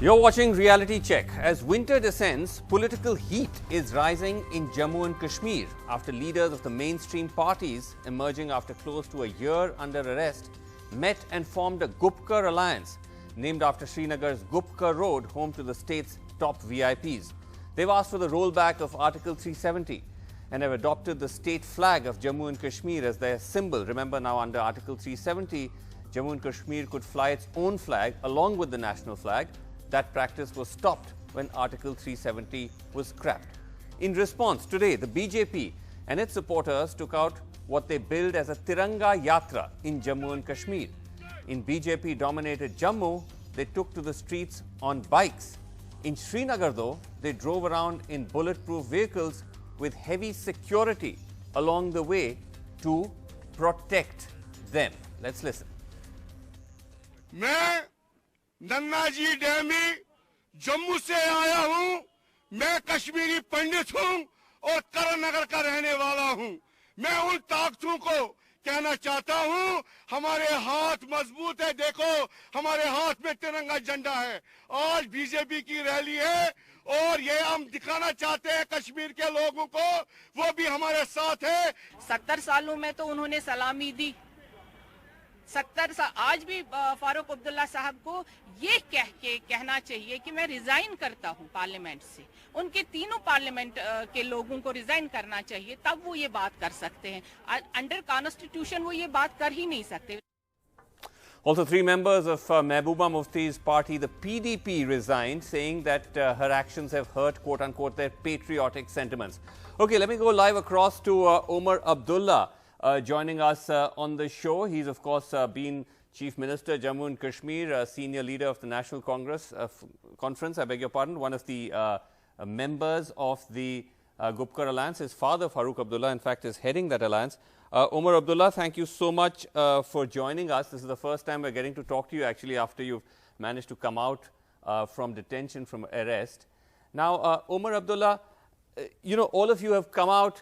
You're watching Reality Check. As winter descends, political heat is rising in Jammu and Kashmir after leaders of the mainstream parties, emerging after close to a year under arrest, met and formed a Gupkar alliance, named after Srinagar's Gupkar Road, home to the state's top VIPs. They've asked for the rollback of Article 370 and have adopted the state flag of Jammu and Kashmir as their symbol. Remember, now under Article 370, Jammu and Kashmir could fly its own flag along with the national flag. That practice was stopped when Article 370 was scrapped. In response, today the BJP and its supporters took out what they billed as a Tiranga Yatra in Jammu and Kashmir. In BJP-dominated Jammu, they took to the streets on bikes. In Srinagar, though, they drove around in bulletproof vehicles with heavy security along the way to protect them. Let's listen. नन्नाजी डैमी Jammu से आया हूं। मैं कश्मीरी पंडित हूं और करण नगर का रहने वाला हूं। मैं उन ताकतों को कहना चाहता हूं, हमारे हाथ मजबूत है। देखो, हमारे हाथ में तिरंगा झंडा है। आज बीजेपी की रैली है और ये हम दिखाना चाहते हैं कश्मीर के लोगों को, वो भी हमारे साथ है। 70 सालों में तो उन्होंने सलामी दी। 70 साल आज भी फारूक अब्दुल्ला साहब को ये कहना चाहिए कि मैं रिजाइन करता हूं पार्लियामेंट से। उनके तीनों पार्लियामेंट के लोगों को रिजाइन करना चाहिए, तब वो ये बात कर सकते हैं। अंडर कॉन्स्टिट्यूशन वो ये बात कर ही नहीं सकते। Also, 3 members of Mehbooba Mufti's party, the PDP, resigned, saying that her actions have hurt, quote-unquote, their patriotic sentiments. Okay, let me go live across to Omar Abdullah, joining us on the show. He's, of course, been Chief Minister, Jammu and Kashmir, senior leader of the National Congress Conference, I beg your pardon, one of the members of the Gupkar Alliance. His father, Farooq Abdullah, in fact, is heading that alliance. Omar Abdullah, thank you so much for joining us. This is the first time we're getting to talk to you, actually, after you've managed to come out from detention, from arrest. Now, Omar Abdullah, you know, all of you have come out,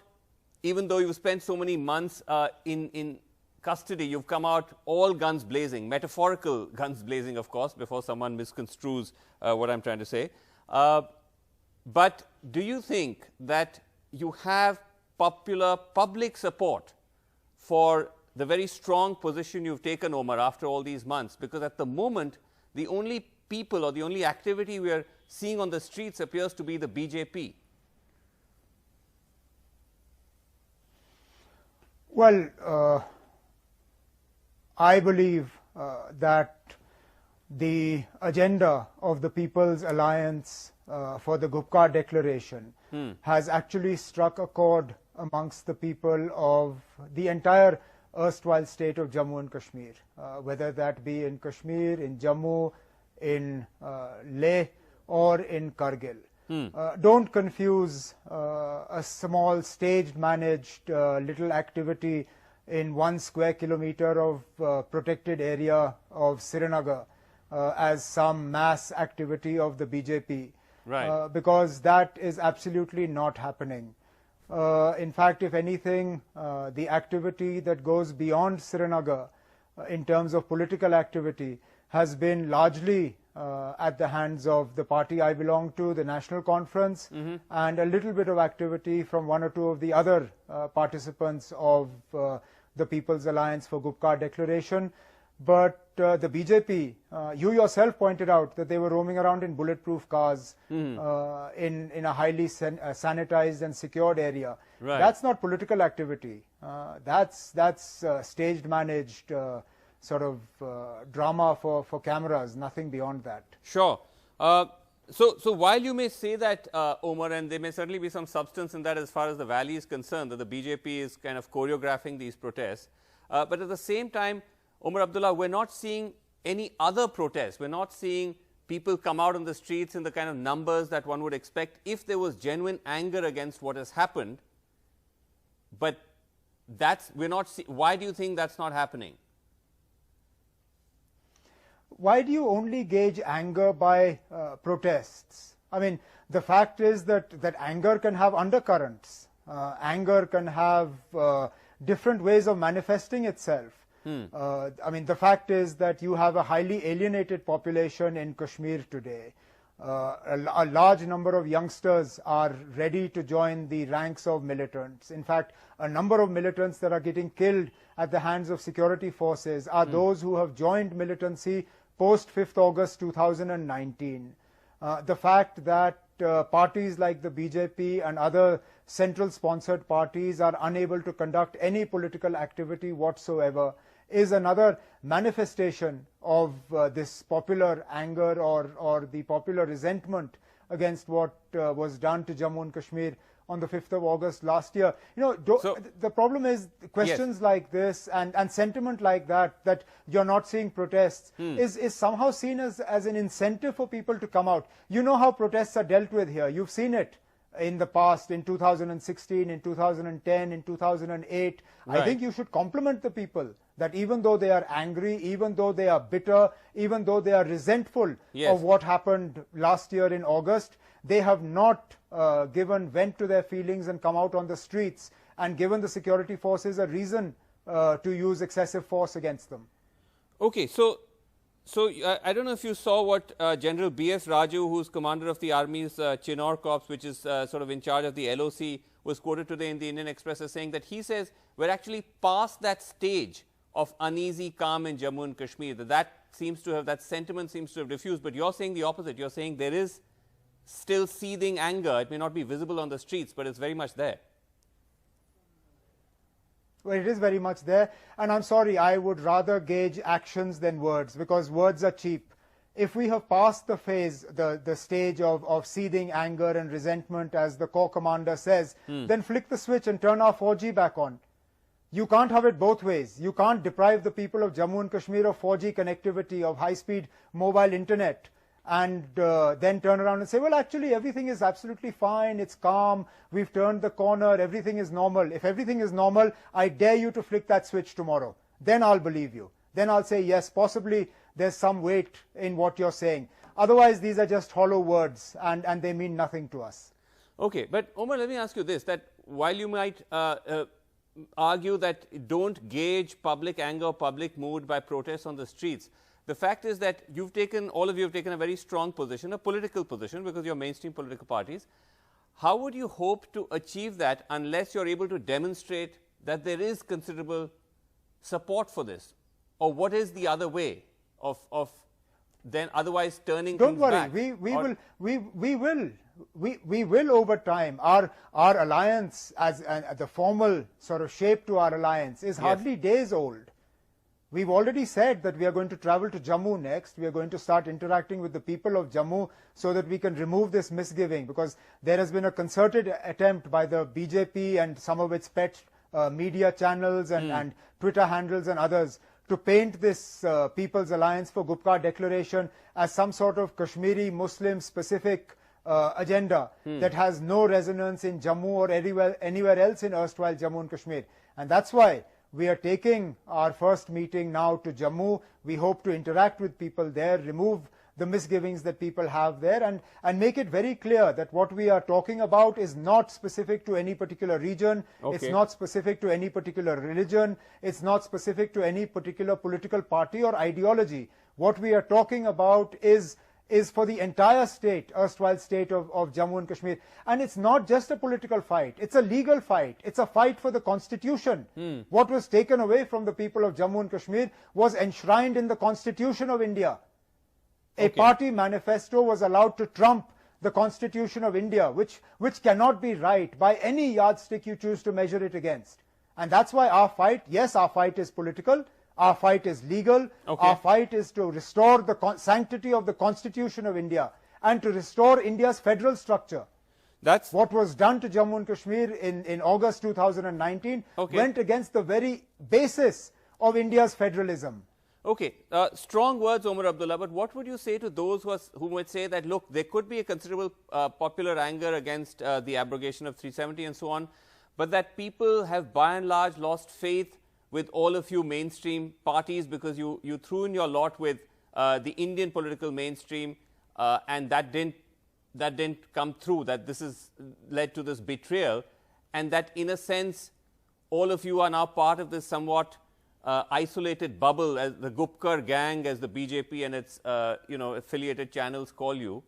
even though you've spent so many months in custody, you've come out all guns blazing, metaphorical guns blazing, of course, before someone misconstrues what I'm trying to say. But do you think that you have public support for the very strong position you've taken, Omar, after all these months? Because at the moment, the only people or the only activity we are seeing on the streets appears to be the BJP. Well, I believe that the agenda of the People's Alliance for the Gupkar Declaration has actually struck a chord amongst the people of the entire erstwhile state of Jammu and Kashmir, whether that be in Kashmir, in Jammu, in Leh, or in Kargil. Don't confuse a small staged managed little activity in 1 square kilometer of protected area of Srinagar as some mass activity of the BJP, right? Because that is absolutely not happening. In fact, if anything, the activity that goes beyond Srinagar in terms of political activity has been largely at the hands of the party I belong to, the National Conference, and a little bit of activity from 1 or 2 of the other participants of the People's Alliance for Gupkar Declaration. But the BJP, you yourself pointed out that they were roaming around in bulletproof cars in a highly sanitized and secured area. Right. That's not political activity. That's staged, managed sort of drama for cameras, nothing beyond that. Sure. So while you may say that, Omar, and there may certainly be some substance in that as far as the valley is concerned, that the BJP is kind of choreographing these protests, but at the same time, Omar Abdullah, we're not seeing any other protests. We're not seeing people come out on the streets in the kind of numbers that one would expect if there was genuine anger against what has happened. But we're not. Why do you think that's not happening? Why do you only gauge anger by protests? I mean, the fact is that anger can have undercurrents. Anger can have different ways of manifesting itself. I mean, the fact is that you have a highly alienated population in Kashmir today. a large number of youngsters are ready to join the ranks of militants. In fact, a number of militants that are getting killed at the hands of security forces are those who have joined militancy post 5th August 2019. The fact that parties like the BJP and other central sponsored parties are unable to conduct any political activity whatsoever is another manifestation of this popular anger or the popular resentment against what was done to Jammu and Kashmir on the 5th of August last year. You know, the problem is questions like this and sentiment like that you're not seeing protests is somehow seen as an incentive for people to come out. You know how protests are dealt with here. You've seen it in the past, in 2016, in 2010, in 2008. Right. I think you should compliment the people that even though they are angry, even though they are bitter, even though they are resentful of what happened last year in August, they have not given vent to their feelings and come out on the streets and given the security forces a reason to use excessive force against them. Okay, so I don't know if you saw what General B.S. Raju, who's commander of the Army's Chinor Corps, which is sort of in charge of the LOC, was quoted today in the Indian Express as saying that he says we're actually past that stage of uneasy calm in Jammu and Kashmir. That sentiment seems to have diffused. But you're saying the opposite. You're saying there is still seething anger. It may not be visible on the streets, but it's very much there. Well, it is very much there. And I'm sorry, I would rather gauge actions than words, because words are cheap. If we have passed the phase, the stage of seething anger and resentment, as the Corps commander says, then flick the switch and turn our 4G back on. You can't have it both ways. You can't deprive the people of Jammu and Kashmir of 4G connectivity, of high-speed mobile internet, and then turn around and say, well, actually, everything is absolutely fine, it's calm, we've turned the corner, everything is normal. If everything is normal, I dare you to flick that switch tomorrow. Then I'll believe you. Then I'll say, yes, possibly there's some weight in what you're saying. Otherwise, these are just hollow words, and they mean nothing to us. Okay, but Omar, let me ask you this, that while you might argue that don't gauge public anger, public mood by protests on the streets, the fact is that all of you have taken a very strong position, a political position, because you're mainstream political parties. How would you hope to achieve that unless you're able to demonstrate that there is considerable support for this? Or what is the other way of then otherwise turning things back? Don't worry, we will over time. Our alliance, as the formal sort of shape to our alliance, is hardly days old. We've already said that we are going to travel to Jammu next. We are going to start interacting with the people of Jammu so that we can remove this misgiving, because there has been a concerted attempt by the BJP and some of its pet media channels and Twitter handles and others to paint this People's Alliance for Gupkar Declaration as some sort of Kashmiri Muslim specific agenda that has no resonance in Jammu or anywhere else in erstwhile Jammu and Kashmir. And that's why we are taking our first meeting now to Jammu. We hope to interact with people there, remove the misgivings that people have there, and make it very clear that what we are talking about is not specific to any particular region, it's not specific to any particular religion, it's not specific to any particular political party or ideology. What we are talking about is for the entire state, erstwhile state of Jammu and Kashmir. And it's not just a political fight, it's a legal fight. It's a fight for the constitution. What was taken away from the people of Jammu and Kashmir was enshrined in the Constitution of India. A party manifesto was allowed to trump the Constitution of India, which cannot be right by any yardstick you choose to measure it against. And that's why our fight, yes, our fight is political, our fight is legal, our fight is to restore the sanctity of the Constitution of India and to restore India's federal structure. That's what was done to Jammu and Kashmir in August 2019 went against the very basis of India's federalism. Okay, strong words, Omar Abdullah, but what would you say to those who might say that, look, there could be a considerable popular anger against the abrogation of 370 and so on, but that people have by and large lost faith with all of you mainstream parties because you threw in your lot with the Indian political mainstream and that didn't come through, that this has led to this betrayal, and that in a sense all of you are now part of this somewhat isolated bubble, as the Gupkar gang, as the BJP and its affiliated channels call you,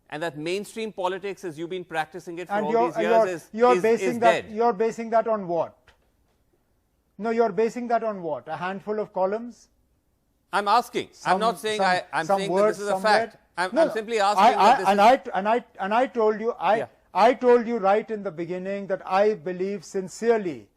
and that mainstream politics, as you've been practicing it for And all these years, is dead. You're basing that on what? No, you're basing that on what? A handful of columns? I'm asking. I'm not saying I'm saying that this is a fact. I'm simply asking. I told you. I told you right in the beginning that I believe sincerely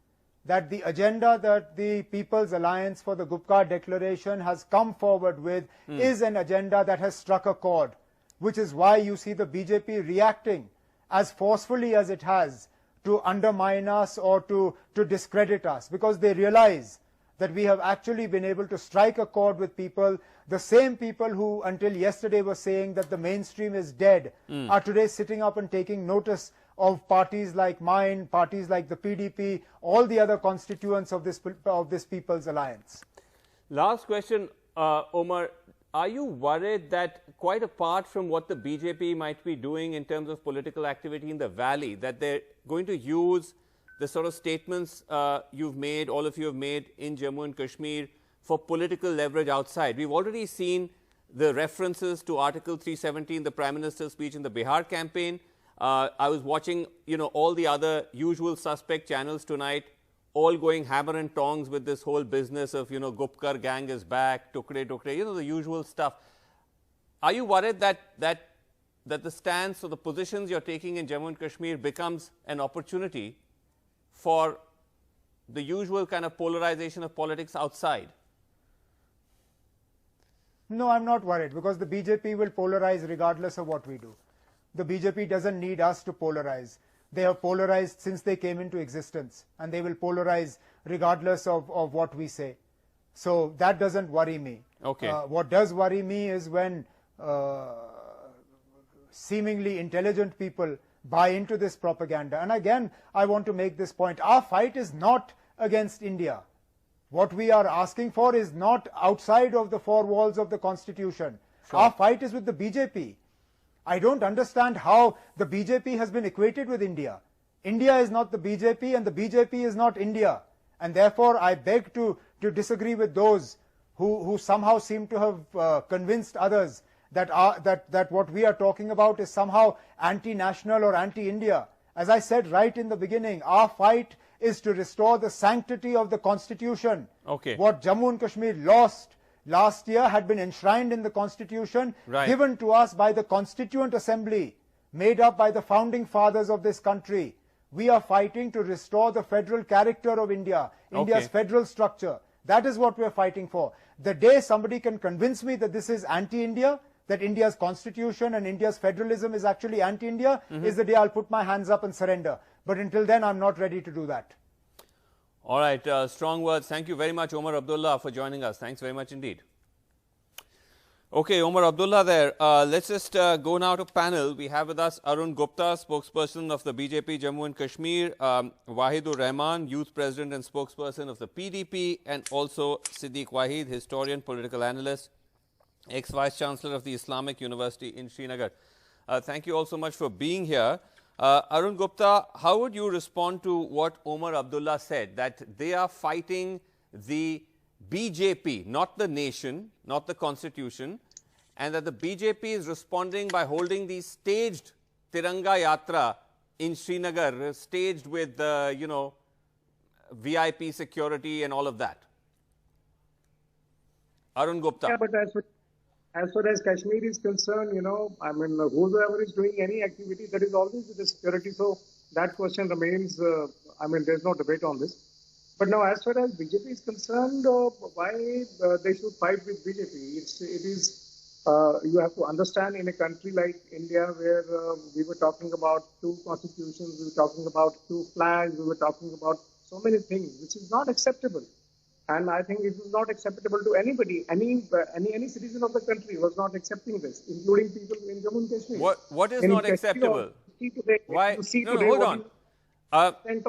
that the agenda that the People's Alliance for the Gupkar Declaration has come forward with is an agenda that has struck a chord, which is why you see the BJP reacting as forcefully as it has to undermine us or to discredit us, because they realize that we have actually been able to strike a chord with people. The same people who until yesterday were saying that the mainstream is dead are today sitting up and taking notice of parties like mine, parties like the PDP, all the other constituents of this People's Alliance. Last question, Omar. Are you worried that, quite apart from what the BJP might be doing in terms of political activity in the valley, that they're going to use the sort of statements you've made, all of you have made in Jammu and Kashmir for political leverage outside? We've already seen the references to Article 370 in the Prime Minister's speech in the Bihar campaign. I was watching, all the other usual suspect channels tonight, all going hammer and tongs with this whole business of, Gupkar gang is back, tukre, the usual stuff. Are you worried that the stance or the positions you're taking in Jammu and Kashmir becomes an opportunity for the usual kind of polarization of politics outside? No, I'm not worried, because the BJP will polarize regardless of what we do. The BJP doesn't need us to polarize. They have polarized since they came into existence, and they will polarize regardless of what we say. So that doesn't worry me. Okay. What does worry me is when seemingly intelligent people buy into this propaganda. And again, I want to make this point. Our fight is not against India. What we are asking for is not outside of the four walls of the Constitution. Sure. Our fight is with the BJP. I don't understand how the BJP has been equated with India. India is not the BJP and the BJP is not India. And therefore, I beg to disagree with those who somehow seem to have convinced others that what we are talking about is somehow anti-national or anti-India. As I said right in the beginning, our fight is to restore the sanctity of the Constitution. Okay. What Jammu and Kashmir lost last year had been enshrined in the Constitution, right, given to us by the Constituent Assembly, made up by the founding fathers of this country. We are fighting to restore the federal character of India, India's federal structure. That is what we are fighting for. The day somebody can convince me that this is anti-India, that India's constitution and India's federalism is actually anti-India, is the day I'll put my hands up and surrender. But until then, I'm not ready to do that. All right, strong words. Thank you very much, Omar Abdullah, for joining us. Thanks very much indeed. Okay, Omar Abdullah there. Let's just go now to panel. We have with us Arun Gupta, spokesperson of the BJP Jammu and Kashmir, Wahidur Rahman, youth president and spokesperson of the PDP, and also Siddiq Wahid, historian, political analyst, ex-vice chancellor of the Islamic University in Srinagar. Thank you all so much for being here. Arun Gupta, how would you respond to what Omar Abdullah said, that they are fighting the BJP, not the nation, not the constitution, and that the BJP is responding by holding the staged Tiranga Yatra in Srinagar, staged with, VIP security and all of that? Arun Gupta. Yeah, but as far as Kashmir is concerned, whoever is doing any activity, that is always with the security. So that question remains, there's no debate on this. But now, as far as BJP is concerned, why they should fight with BJP? It is you have to understand, in a country like India, where we were talking about two constitutions, we were talking about two flags, we were talking about so many things, which is not acceptable. And I think it was not acceptable to anybody. Any citizen of the country was not accepting this, including people in Jammu and Kashmir. What is not acceptable? Why? No, hold on.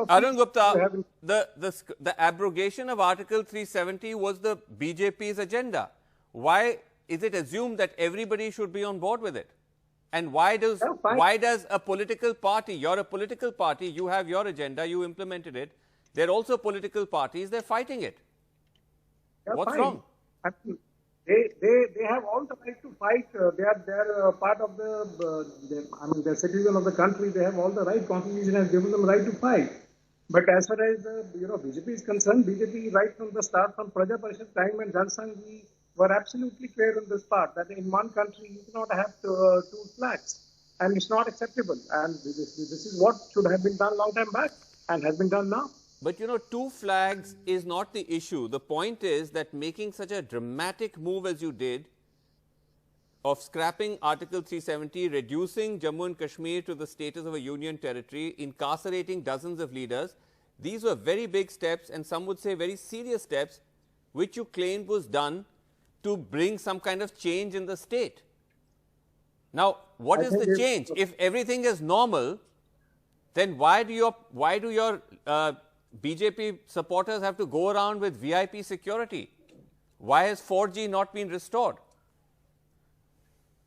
Arun Gupta, the abrogation of Article 370 was the BJP's agenda. Why is it assumed that everybody should be on board with it? And why does a political party, you're a political party, you have your agenda, you implemented it, they're also political parties, they're fighting it. What's wrong? they have all the right to fight. They are part of they're citizen of the country. They have all the right. Constitution has given them the right to fight. But as far as BJP is concerned, BJP right from the start, from Praja Parishad time and Jansangh, we were absolutely clear in this part that in one country you cannot have two flags, and it's not acceptable. And this is what should have been done long time back and has been done now. But two flags is not the issue. The point is that making such a dramatic move as you did of scrapping Article 370, reducing Jammu and Kashmir to the status of a union territory, incarcerating dozens of leaders, these were very big steps, and some would say very serious steps, which you claimed was done to bring some kind of change in the state. Now, what is the change? If everything is normal, then why do your BJP supporters have to go around with VIP security? Why has 4G not been restored?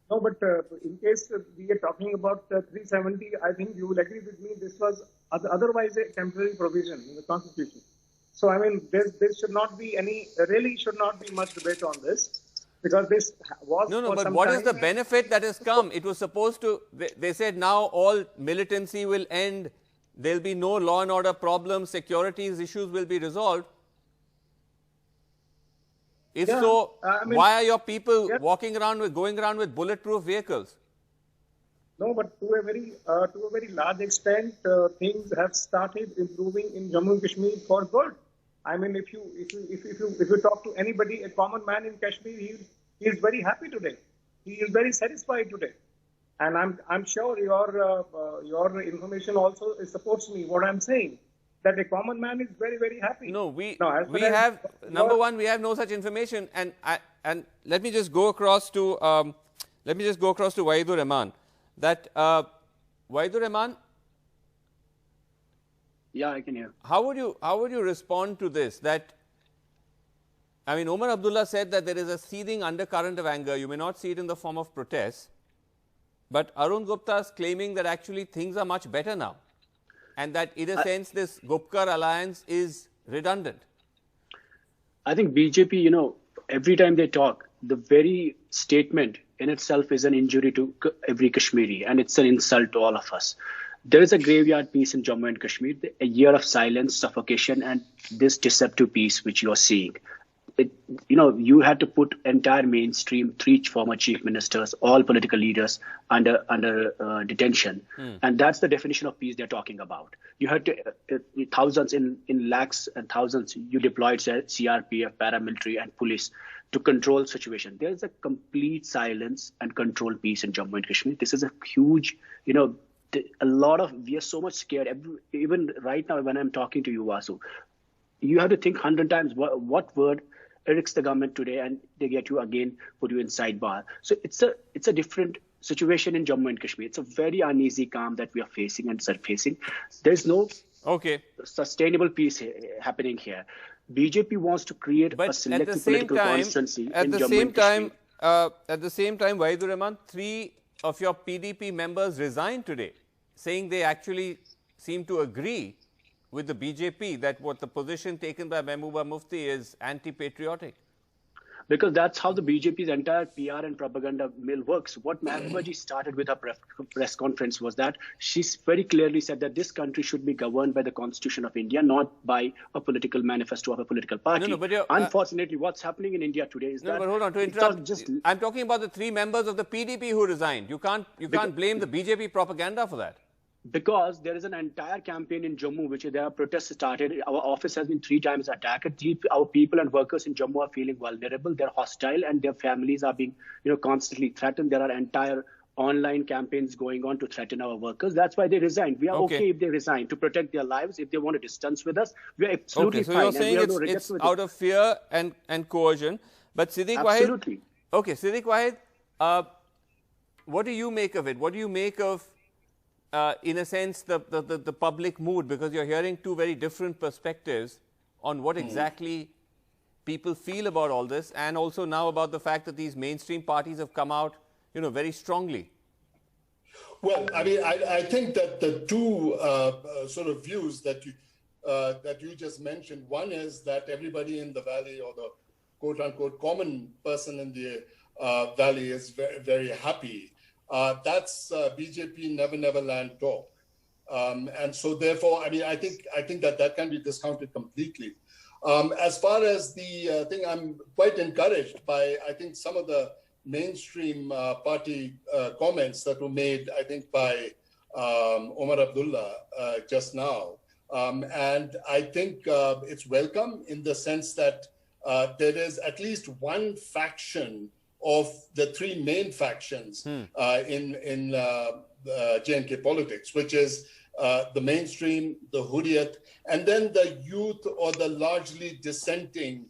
No, but in case we are talking about 370, I think you will agree with me, this was otherwise a temporary provision in the Constitution. So, I mean, there should not be really should not be much debate on this, because this was No, but what is the benefit that has come? It was supposed to, they said now all militancy will end, there will be no law and order problems, security issues will be resolved. If so, why are your people going around with bulletproof vehicles? No, but to a very large extent, things have started improving in Jammu and Kashmir for good. I mean, if you talk to anybody, a common man in Kashmir, he is very happy today. He is very satisfied today, and I'm sure your information also supports me what I'm saying, that a common man is very, very happy. No, we have no such information, and let me just go across to Wahidur Rahman. That Wahidur Rahman. Yeah, I can hear. How would you respond to this? That, I mean, Omar Abdullah said that there is a seething undercurrent of anger. You may not see it in the form of protests, but Arun Gupta is claiming that actually things are much better now, and that in a sense this Gupkar alliance is redundant. I think BJP, every time they talk, the very statement in itself is an injury to every Kashmiri, and it's an insult to all of us. There is a graveyard peace in Jammu and Kashmir, a year of silence, suffocation, and this deceptive peace which you are seeing. You had to put entire mainstream, 3 former chief ministers, all political leaders under detention. And that's the definition of peace they're talking about. You had to, thousands in lakhs and thousands, you deployed CRPF, paramilitary and police to control situation. There is a complete silence and controlled peace in Jammu and Kashmir. This is a huge, we are so much scared. Even right now when I'm talking to you, Vasu, you have to think 100 times what word irks the government today, and they get you again, put you in sidebar. So it's a different situation in Jammu and Kashmir. It's a very uneasy calm that we are facing and surfacing. There's no sustainable peace happening here. BJP wants to create a selective political constituency in Jammu and Kashmir. At the same time, Wahidur Rahman, 3 of your PDP members resigned today, saying they actually seem to agree with the BJP that what the position taken by Mehbooba Mufti is anti-patriotic. Because that's how the BJP's entire PR and propaganda mill works. What Mehbooba ji started with her press conference was that she very clearly said that this country should be governed by the Constitution of India, not by a political manifesto of a political party. Unfortunately, what's happening in India today is that... But hold on, to interrupt, I'm talking about the 3 members of the PDP who resigned. You can't blame the BJP propaganda for that. Because there is an entire campaign in Jammu, which there are protests started. Our office has been 3 times attacked. Our people and workers in Jammu are feeling vulnerable. They're hostile, and their families are being, constantly threatened. There are entire online campaigns going on to threaten our workers. That's why they resigned. We are okay if they resign to protect their lives. If they want to distance with us, we are absolutely fine. So you're saying it's out of fear and coercion. But Siddiq Wahid, Siddiq Wahid, what do you make of it? What do you make of in a sense, the public mood, because you're hearing 2 very different perspectives on what exactly people feel about all this, and also now about the fact that these mainstream parties have come out, very strongly. Well, I mean, I think that the 2 sort of views that you just mentioned, one is that everybody in the valley or quote-unquote common person in the valley is very, very happy. That's BJP never land talk. And so therefore, I mean, I think that can be discounted completely. As far as the thing, I'm quite encouraged by, I think, some of the mainstream party comments that were made, I think, by Omar Abdullah just now. And I think it's welcome in the sense that there is at least one faction of the three main factions in J&K politics, which is the mainstream, the Hurriyat, and then the youth or the largely dissenting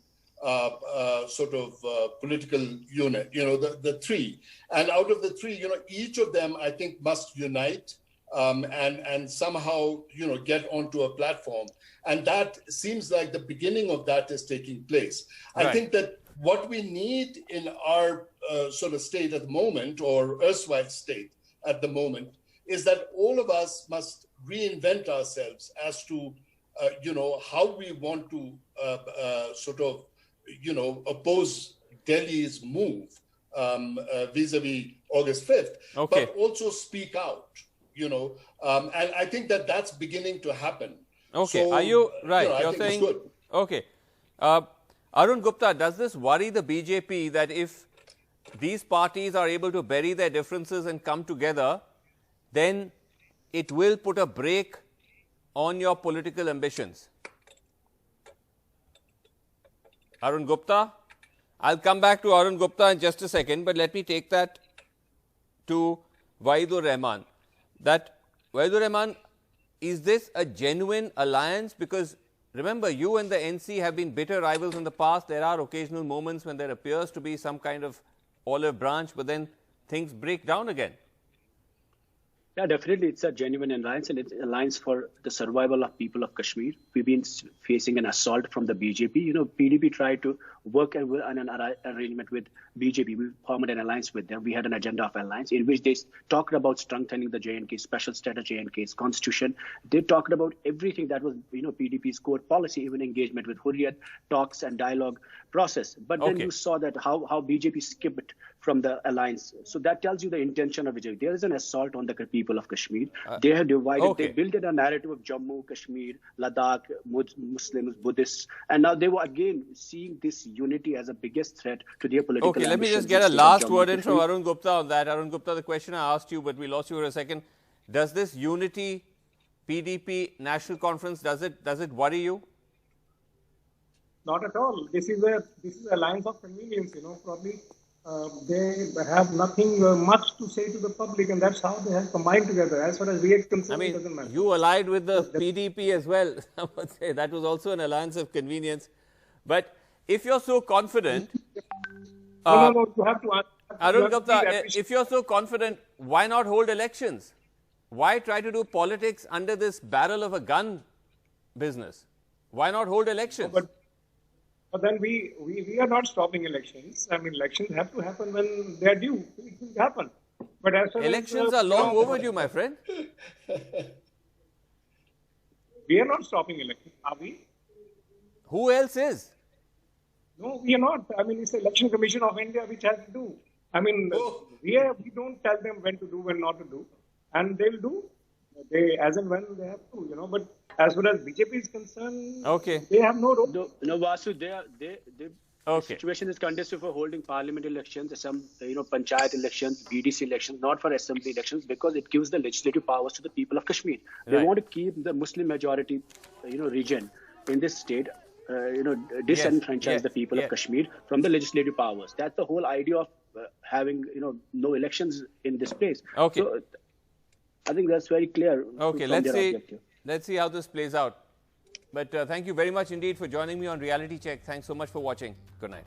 sort of political unit, the three. And out of the three, each of them, I think, must unite and somehow, get onto a platform. And that seems like the beginning of that is taking place. Right. I think that what we need in our sort of state at the moment, or erstwhile state at the moment, is that all of us must reinvent ourselves as to, how we want to sort of, oppose Delhi's move vis-a-vis August 5th, but also speak out, and I think that that's beginning to happen. Okay, so, are you right? You're saying, it's good. Okay. Arun Gupta, does this worry the BJP that if these parties are able to bury their differences and come together, then it will put a brake on your political ambitions? Arun Gupta? I'll come back to Arun Gupta in just a second, but let me take that to Wahidur Rahman. Wahidur Rahman, is this a genuine alliance? Because remember, you and the NC have been bitter rivals in the past. There are occasional moments when there appears to be some kind of olive branch, but then things break down again. Yeah, definitely, it's a genuine alliance, and it's an alliance for the survival of people of Kashmir. We've been facing an assault from the BJP. PDP tried to work on an arrangement with BJP. We formed an alliance with them. We had an agenda of alliance in which they talked about strengthening the J&K, special status J&K's constitution. They talked about everything that was, PDP's core policy, even engagement with Hurriyat, talks and dialogue process. But then you saw that how BJP skipped from the alliance. So that tells you the intention of BJP. There is an assault on the people of Kashmir. They have divided, they built a narrative of Jammu, Kashmir, Ladakh, Muslims, Buddhists, and now they were again seeing this unity as a biggest threat to their political ambitions. Let me just get a last word in from Arun Gupta on that. Arun Gupta, the question I asked you, but we lost you for a second. Does this unity PDP national conference, does it worry you? Not at all. This is an alliance of convenience, probably. They have nothing much to say to the public, and that's how they have combined together. As far as we are concerned, it doesn't matter. You allied with the PDP as well. I would say that was also an alliance of convenience. But if you're so confident, no, you have to answer. Arun Gupta, if you're so confident, why not hold elections? Why try to do politics under this barrel of a gun business? Why not hold elections? But then we are not stopping elections. I mean, elections have to happen when they are due. It will happen. But as elections are long overdue, my friend. We are not stopping elections, are we? Who else is? No, we are not. I mean, it's the Election Commission of India which has to do. I mean, we don't tell them when to do, when not to do. And they'll do. As and when they have to, But as far as BJP is concerned, they have no role. No, Vasu, the situation is conducive for holding parliament elections, some, panchayat elections, BDC elections, not for assembly elections, because it gives the legislative powers to the people of Kashmir. They want to keep the Muslim majority, region in this state, disenfranchise the people of Kashmir from the legislative powers. That's the whole idea of having, no elections in this place. So, I think that's very clear. Let's see how this plays out. But thank you very much indeed for joining me on Reality Check. Thanks so much for watching. Good night.